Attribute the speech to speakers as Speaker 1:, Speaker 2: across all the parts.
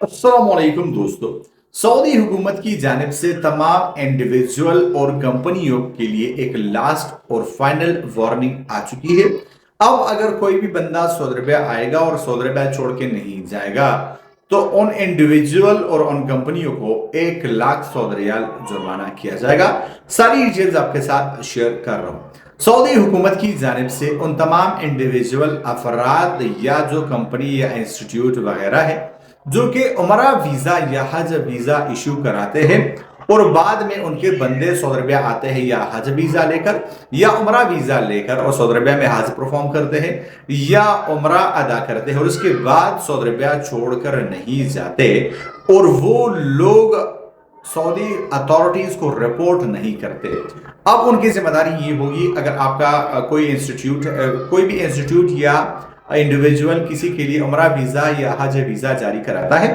Speaker 1: अस्सलामुअलैकुम दोस्तों। सऊदी हुकूमत की जानिब से तमाम इंडिविजुअल और कंपनियों के लिए एक लास्ट और फाइनल वार्निंग आ चुकी है। अब अगर कोई भी बंदा सऊदी अरबिया आएगा और सऊदी अरबिया छोड़ के नहीं जाएगा तो उन इंडिविजुअल और उन कंपनियों को 1 लाख सऊदी रियाल जुर्माना किया जाएगा। सारी डिटेल्स आपके साथ शेयर कर रहा हूँ। सऊदी हुकूमत की जानिब से उन तमाम इंडिविजुअल अफराद या जो कंपनी या इंस्टीट्यूट वगैरह है जो कि उमरा वीजा या हज वीजा इशू कराते हैं और बाद में उनके बंदे सऊदी अरबिया आते हैं या हज वीजा लेकर या उमरा वीजा लेकर और सऊदी अरबिया में हज परफॉर्म करते हैं या उमरा अदा करते हैं और उसके बाद सऊदी अरबिया छोड़कर नहीं जाते और वो लोग सऊदी अथॉरिटीज को रिपोर्ट नहीं करते। अब उनकी जिम्मेदारी ये होगी, अगर आपका कोई भी इंस्टीट्यूट या इंडिविजुअल किसी के लिए उमरा वीजा या हज वीजा जारी कराता है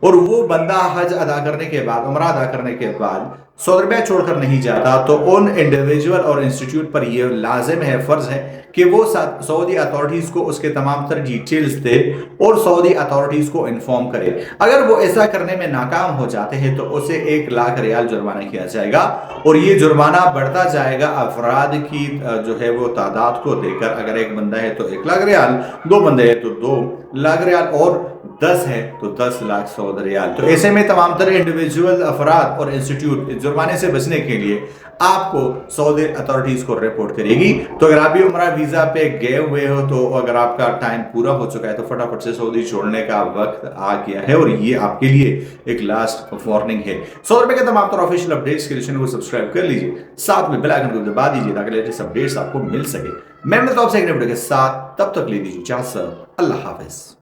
Speaker 1: और वो बंदा हज अदा करने के बाद उमरा अदा करने के बाद सऊदी अरबिया छोड़कर नहीं जाता तो उन इंडिविजुअल और इंस्टीट्यूट पर यह लाजिम है, फर्ज है कि वो सऊदी अथॉरिटीज को उसके तमाम तर डिटेल्स दे और सऊदी अथॉरिटीज को इन्फॉर्म करे। अगर वो ऐसा करने में नाकाम हो जाते हैं तो उसे 1 लाख रियाल जुर्माना किया जाएगा और ये जुर्माना बढ़ता जाएगा अफराद की जो है वो तादाद को देकर। अगर एक बंदा है तो 1 लाख रियाल, 2 बंदे हैं तो 2 लाख रियाल और 10 है तो 10 लाख सऊदी रियाल। तो ऐसे में तमाम तरह इंडिविजुअल अफराद और इंस्टीट्यूट जुर्माने से बचने के लिए आपको सऊदी अथॉरिटीज को रिपोर्ट करेगी। तो अगर आप भी उमरा वीजा पे गए हुए हो तो अगर आपका टाइम पूरा हो चुका है तो फटाफट से सऊदी छोड़ने का वक्त आ गया है और ये आपके लिए एक लास्ट वार्निंग है। सऊदी अरब के तमाम तरह ऑफिशियल अपडेट्स के लिए चैनल को सब्सक्राइब कर लीजिए, साथ में बेल आइकन को दबा दीजिए ताकि लेटेस्ट अपडेट्स आपको मिल सके। मैं मिलता हूं आपसे एक नए वीडियो के साथ, तब तक ले दीजिए इजाजत। अल्लाह हाफिज।